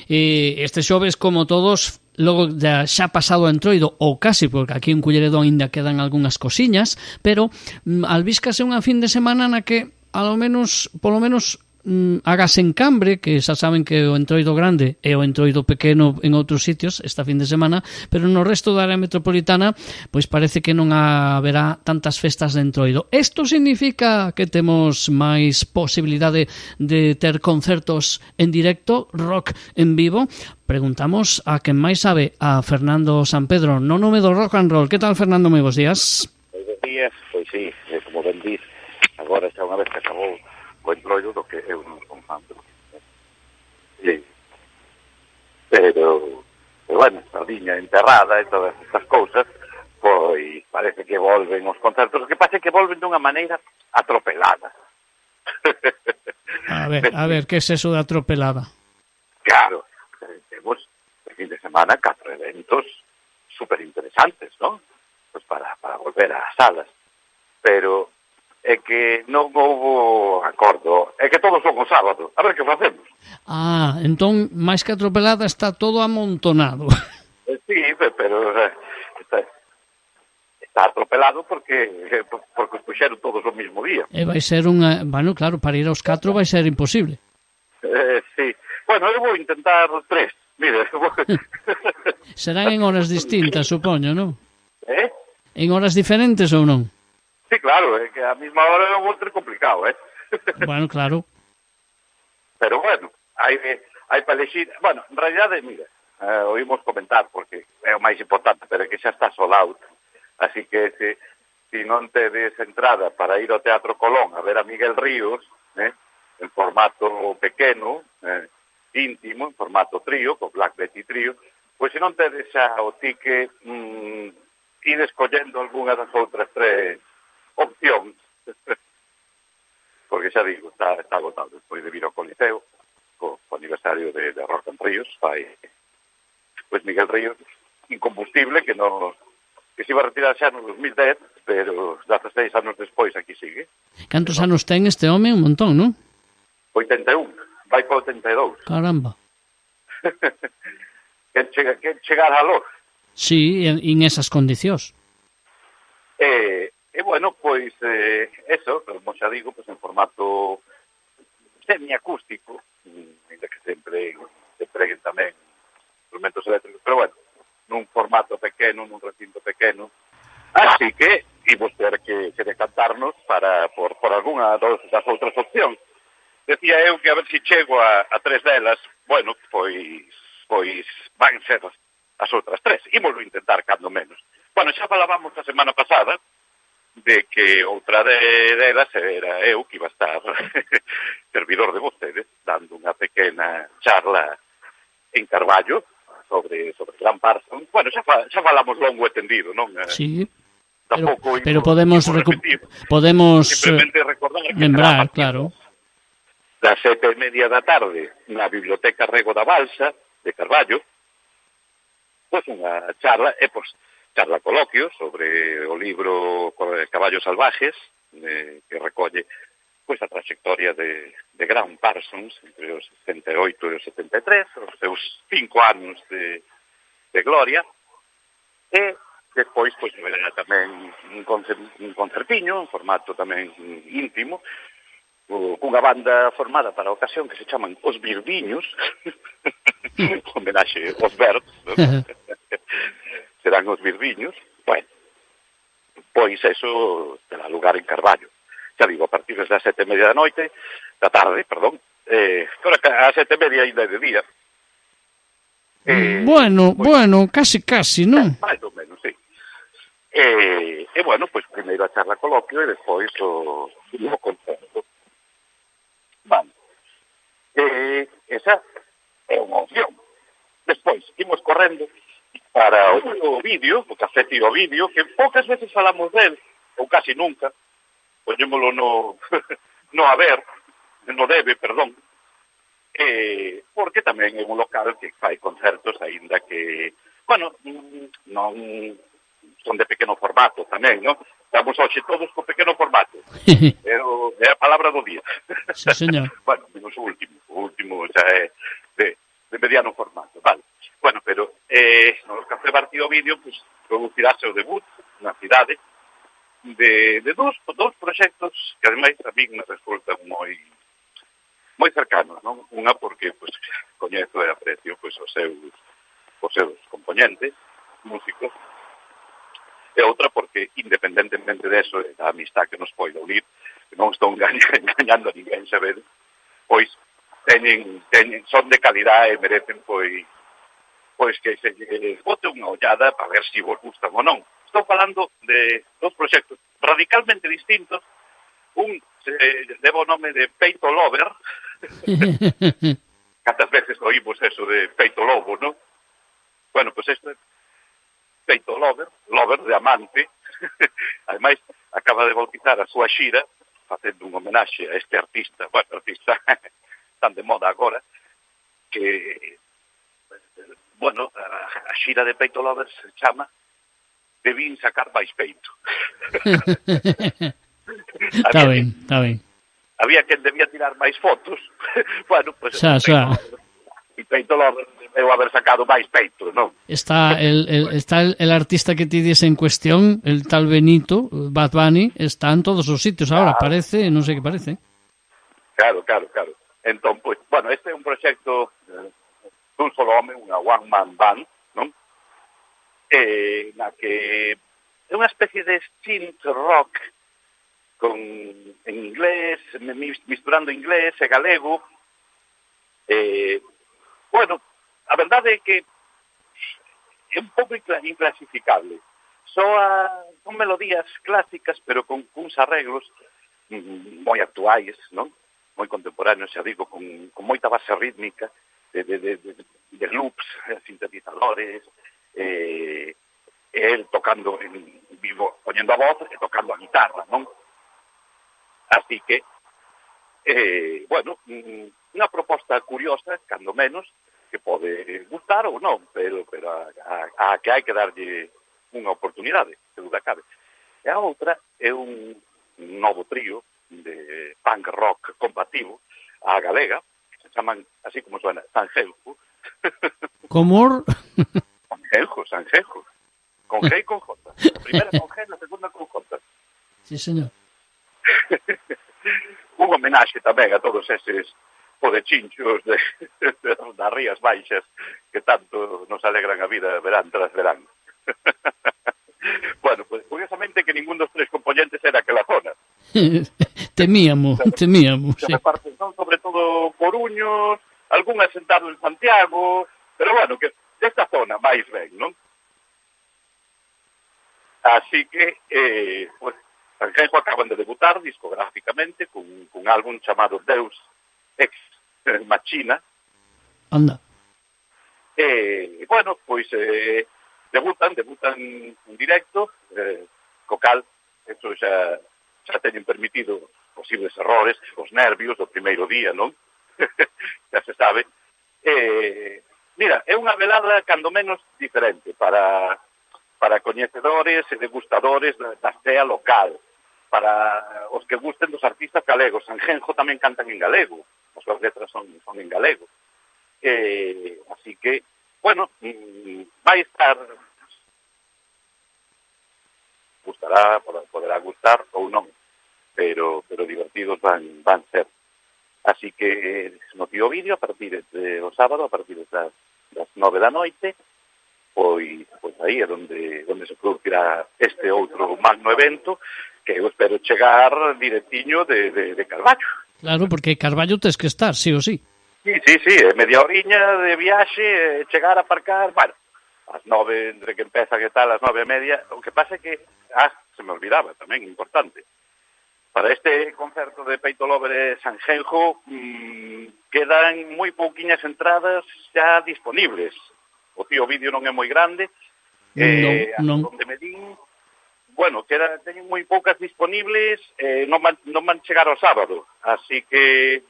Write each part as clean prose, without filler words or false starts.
Este xoves, como todos, logo xa pasado o Entroido, ou casi, porque aquí en Culleredón ainda quedan algunhas cosiñas, pero albíscase unha fin de semana na que, polo menos, hagas en Cambre, que xa saben que o Entroido grande e o Entroido pequeno en outros sitios esta fin de semana, pero no resto da área metropolitana pois parece que non haberá tantas festas de Entroido. Isto significa que temos máis posibilidade de ter concertos en directo, rock en vivo. Preguntamos a quen máis sabe, a Fernando Sampedro, no nome do rock and roll. Que tal, Fernando? Moi bons días. Moi bons días, pois sí, como ben dís, agora xa unha vez que acabou o Entroido, do que eu non son fan, sí. Pero bueno, a viña enterrada e todas estas cousas, pois parece que volven os concertos, o que pasa é que volven dunha maneira atropelada. A ver, que é eso de atropelada? Claro, temos de fin de semana 4 eventos super interesantes, non? Pois para volver ás salas, pero é que non houbo acordo, é que todos son o sábado, a ver que facemos. Entón, máis que atropelada, está todo amontonado. Sí, pero está atropelado porque os puxeron todos o mismo día. E vai ser unha... Bueno, claro, para ir aos 4 vai ser imposible. Sí. Bueno, eu vou intentar 3. Mire, serán en horas distintas, supoño, non? En horas diferentes ou non? Sí, claro, é que a mesma hora é un outro complicado, Bueno, claro. Pero bueno, hai para elegir... Bueno, en realidade, mira, oímos comentar, porque é o máis importante, pero é que xa está sold out. Así que se non tedes entrada para ir ao Teatro Colón a ver a Miguel Ríos, en formato pequeno, íntimo, en formato trío, co Black Betty Trío, pois se non tedes xa o ticket, ir escollendo algunha das outras 3 opcións, porque xa digo, está agotado despois de vir ao Coliseo, co aniversario de Rock and Ríos, pois Miguel Ríos, incombustible, que se iba a retirar xa no 2010, pero 16 anos despois aquí sigue. Cantos anos ten este home? Un montón, non? 81, vai para 82. Caramba. Quen chegar a lor. Sí, en esas condicións. E bueno, pois, eso, como xa digo, pois en formato semiacústico, ainda que sempre se preguen tamén instrumentos eléctricos, pero bueno, nun formato pequeno, nun recinto pequeno. Así que imos ter que decantarnos por algunha das outras opcións. Decía eu que a ver se chego a 3 delas, bueno, pois van ser as outras 3. Ímoslo intentar cando menos. Bueno, xa falábamos a semana pasada de que outra delas era eu que iba a estar servidor de vostedes, dando unha pequena charla en Carballo sobre Gran Parsons. Bueno, xa falamos longo e tendido, non? Sí, pero podemos simplemente recordar que lembrar, claro, das 7:30 da tarde na Biblioteca Rego da Balsa de Carballo, pois unha charla, charla coloquio sobre o libro Caballos Salvajes, que recolle pois a trayectoria de Graham Parsons entre os 68 e os 73, os seus 5 anos de gloria, e despois pois verá tamén un concertiño, en formato tamén íntimo, cunha banda formada para a ocasión que se chaman Os Virdiños, homenaxe aos Verds, serán Os Virdiños. Bueno, pois eso terá lugar en Carballo. Xa digo, a partir das 7:30 da tarde, a 7:30 ainda de día. Bueno, casi, non? Mais ou menos, sí. E bueno, pois primeiro a charla coloquio e despois o concerto. Vale. Esa é unha opción. Despois, imos correndo para o vídeo, o Café Tío Vídeo, que poucas veces falamos del, ou casi nunca, poñémolo no debe, perdón, porque tamén é un local que fai concertos, aínda que, bueno, non son de pequeno formato tamén, non? Estamos hoxe todos con pequeno formato, pero é a palabra do día. Sí, señor. Bueno, menos o último xa é de no formato, vale. Bueno, pero no Café Bar Tío Vídeo, pues, producirase o debut na cidade de dous proxectos que ademais a mí me resultan moi cercanos, non? Unha porque pues, coñezo e aprecio pues, os seus componentes, músicos, e outra porque, independentemente de eso, da amistad que nos poida unir, que non estou engañando a ninguén, saber, pois son de calidad e merecen pois que se bote unha ollada para ver se vos gustan ou non. Estou falando de dos proxectos radicalmente distintos. Un leva o nome de Peito Lover. Cantas veces oímos eso de Peito Lobo, non? Bueno, pois isto é Peito Lover de amante. Ademais, acaba de bautizar a súa xira facendo un homenaxe a este artista tan de moda agora, que bueno, a xira de Peito Lovers se chama Debín sacar máis peito. Está ben. Había quen debía tirar máis fotos. Bueno, pues xa. E Peito Lovers debeu haber sacado máis peito, non? Está el artista que ti dices en cuestión, el tal Benito, Bad Bunny, está en todos os sitios ahora, parece, non sei que parece. Claro. Entón, pues, bueno, este é un proxecto dun solo home, unha one-man band, non? Na que é unha especie de synth rock en inglés, misturando inglés e galego. Bueno, a verdade é que é un pouco inclasificable. Son melodías clásicas, pero con uns arreglos moi actuais, non? Moi contemporáneos, xa digo, con moita base rítmica, de loops, sintetizadores, el tocando en vivo, poñendo a voz e tocando a guitarra, non? Así que, bueno, unha proposta curiosa, cando menos, que pode gustar ou non, pero a que hai que darlle unha oportunidade, se duda cabe. E a outra é un novo trío de punk rock combativo, a galega, se chaman, así como suena, Sanjenjo. Como? Sanjenjo. Con G e con J. La primera con G, la segunda con J. Sí, señor. Un homenaxe tamén a todos eses podechinchos das Rías Baixas que tanto nos alegran a vida verán tras verán. Bueno, pues curiosamente que ningún dos tres componentes era aquela zona. temíamos, se sí. reparten, son sobre todo coruños, algún asentado en Santiago, pero bueno, que desta zona máis ben, non? Así que, pues, Sanjenjo acaban de debutar discográficamente con un álbum chamado Deus Ex Machina. Anda. Bueno, pois debutan en directo, co cal, eso xa teñen permitido posibles errores, os nervios do primeiro día, non? Xa se sabe. Mira, é unha velada cando menos diferente para coñecedores e degustadores da cea local, para os que gusten dos artistas galegos. Sanjenjo tamén cantan en galego, as súas letras son en galego. Así que, bueno, vai estar, poderá gustar ou non, pero divertidos van ser. Así que no Tío Vídeo, a partir do sábado, a partir das 9 da noite, pois aí é onde se producirá este outro magno evento, que eu espero chegar directiño de Carballo. Claro, porque Carballo tes que estar, sí ou sí. Sí, media horiña de viaxe, chegar a aparcar, bueno, ás 9, entre que empeza que tal, ás 9:30, o que pasa é que, se me olvidaba tamén, importante, para este concerto de Peito Lover e Sanjenjo quedan moi pouquiñas entradas xa disponibles. O Tío Vídeo non é moi grande, non. Onde me din, bueno, teñen moi poucas disponibles, non van chegar ao sábado, así que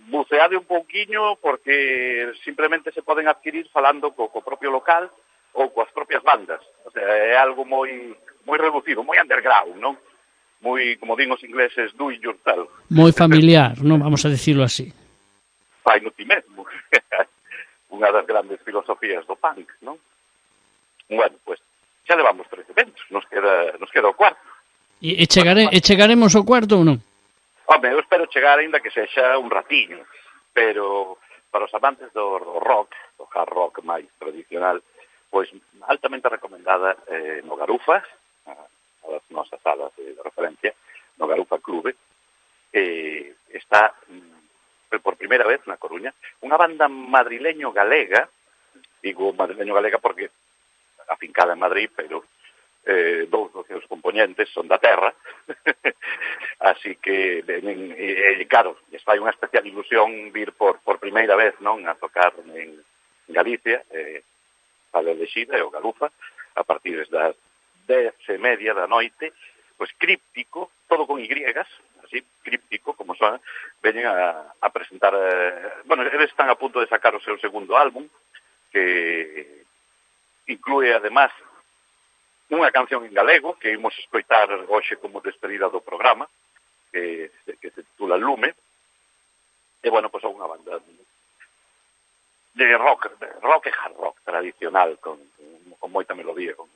buceade un pouquiño, porque simplemente se poden adquirir falando co propio local ou coas propias bandas. O sea, é algo moi reducido, moi underground, non? Moi, como din os ingleses, do it yourself. Moi familiar, non? Vamos a dicirlo así. Fai no ti mesmo. unha das grandes filosofías do punk, non? Bueno, pois, xa levamos 3 eventos, nos queda o cuarto. E chegaremos ao cuarto ou non? Home, eu espero chegar ainda que sexa un ratiño, pero para os amantes do rock, do hard rock máis tradicional, pois altamente recomendada no Garufas, a das nosas salas de referencia, no Garufa Clube, está por primeira vez na Coruña unha banda madrileño-galega, digo madrileño-galega porque afincada en Madrid, pero dous dos seus componentes son da terra, así que, claro, les fai unha especial ilusión vir por primeira vez, non, a tocar en Galicia, para elexida, o Garufa, a partir das 10:30 da noite, pois Críptico, todo con Y, así, Críptico, como son, veñen a presentar, bueno, eles están a punto de sacar o seu segundo álbum, que inclúe, además, unha canción en galego que imos escoitar hoxe como despedida do programa, que se titula Lume, e, bueno, pois é unha banda de rock e hard rock tradicional, con moita melodía, con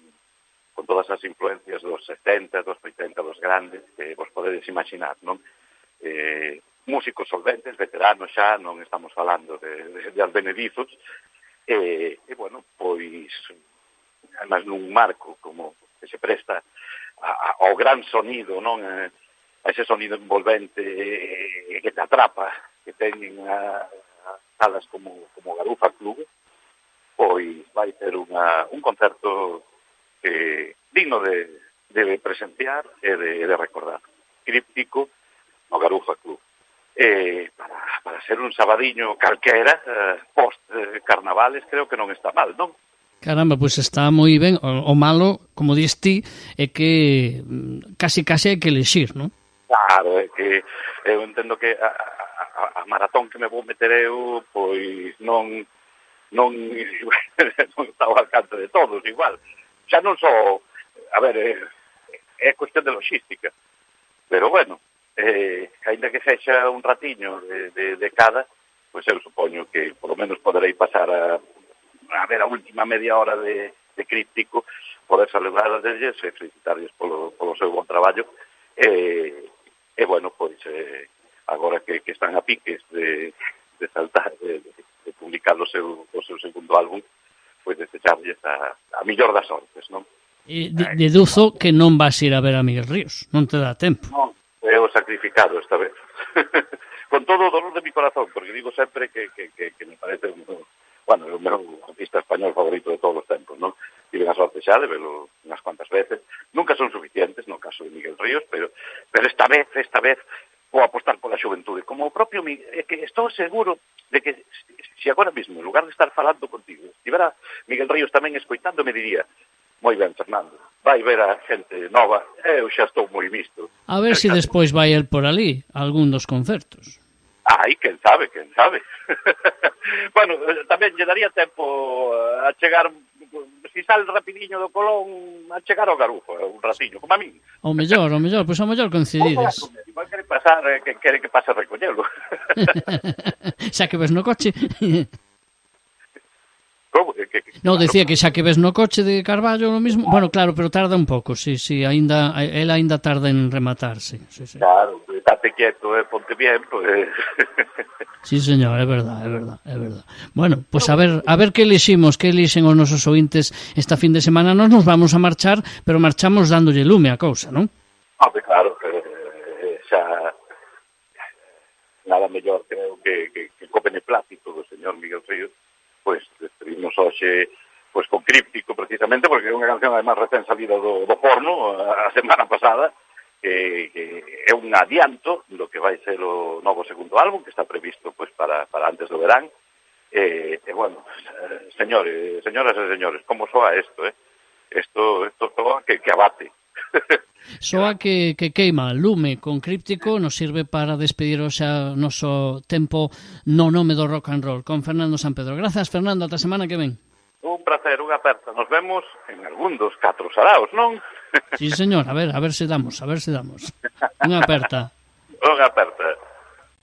todas as influencias dos 70, dos 80, dos grandes, que vos podedes imaginar, non? Músicos solventes, veteranos xa, non estamos falando de advenedizos, e, bueno, pois, además nun marco como que se presta ao gran sonido, non? A ese sonido envolvente que te atrapa, que teñen salas como Garufa Club, pois vai ser un concerto digno de presenciar e de recordar. Críptico no Garufa Club. Para ser un sabadiño calquera, post-carnavales, creo que non está mal, non? Caramba, pois está moi ben. O malo, como dis ti, é que casi hai que elexir, non? Claro, é que eu entendo que a maratón que me vou meter eu, pois non está ao alcance de todos, igual. Xa non só, a ver, é cuestión de logística, pero bueno, ainda que sexa un ratiño de cada, pois eu supoño que por lo menos poderei pasar a ver a última media hora de Críptico, poder saludar a eles e felicitarles polo seu bon traballo, e bueno, pois agora que están a piques de saltar, de publicar o seu segundo álbum, pois desecharles a millor das sortes, non? E deduzo que non vas ir a ver a Miguel Ríos, non te dá tempo. Non, é o sacrificado esta vez. Con todo o dolor de mi corazón, porque digo sempre que me parece bueno, é o meu artista español favorito de todos os tempos, non? Tive a sorte xa de velo unhas cuantas veces. Nunca son suficientes no caso de Miguel Ríos, pero esta vez vou apostar pola xuventude. Como o propio é que estou seguro de que se agora mesmo, en lugar de estar falando contigo, estivera Miguel Ríos tamén escoitando, me diría: moi ben, Fernando, vai ver a xente nova, eu xa estou moi visto. A ver se despois vai el por ali, algún dos concertos. Ai, quen sabe. Bueno, tamén lle daría tempo a chegar, si sale rapidiño do Colón, a chegar ao Garufa, un ratiño, como a min. O mellor, pois ao mellor coincidides. Igual quere pasar, quere que pase a recollelo. Xa que ves no coche. Como? Non, decía que xa que ves no coche de Carballo o mismo. Bueno, claro, pero tarda un pouco, sí, ela ainda tarda en rematarse. Sí. Claro, estate quieto, ponte bien, pues. Sí, señor, é verdad. Bueno, pois a ver que elixen os nosos ointes esta fin de semana. Nós nos vamos a marchar, pero marchamos dándolle lume a cousa, non? Claro, xa nada mellor creo que co beneplácito do señor Miguel Ríos, pois despedimos hoxe pois con Críptico precisamente, porque é unha canción además recén salida do forno a semana pasada, que é un adianto do que vai ser o novo segundo álbum, que está previsto pois para antes do verán. E bueno, señoras e señores, como soa isto, Isto soa que abate. Soa que queima, lume con Críptico, nos sirve para despedir o noso tempo no nome do rock and roll con Fernando Sampedro. Grazas, Fernando, ata semana que ven. Un placer, unha aperta. Nos vemos en algún dos 4 saraos, non? Sí, señor, a ver se damos. Unha aperta. Unha aperta.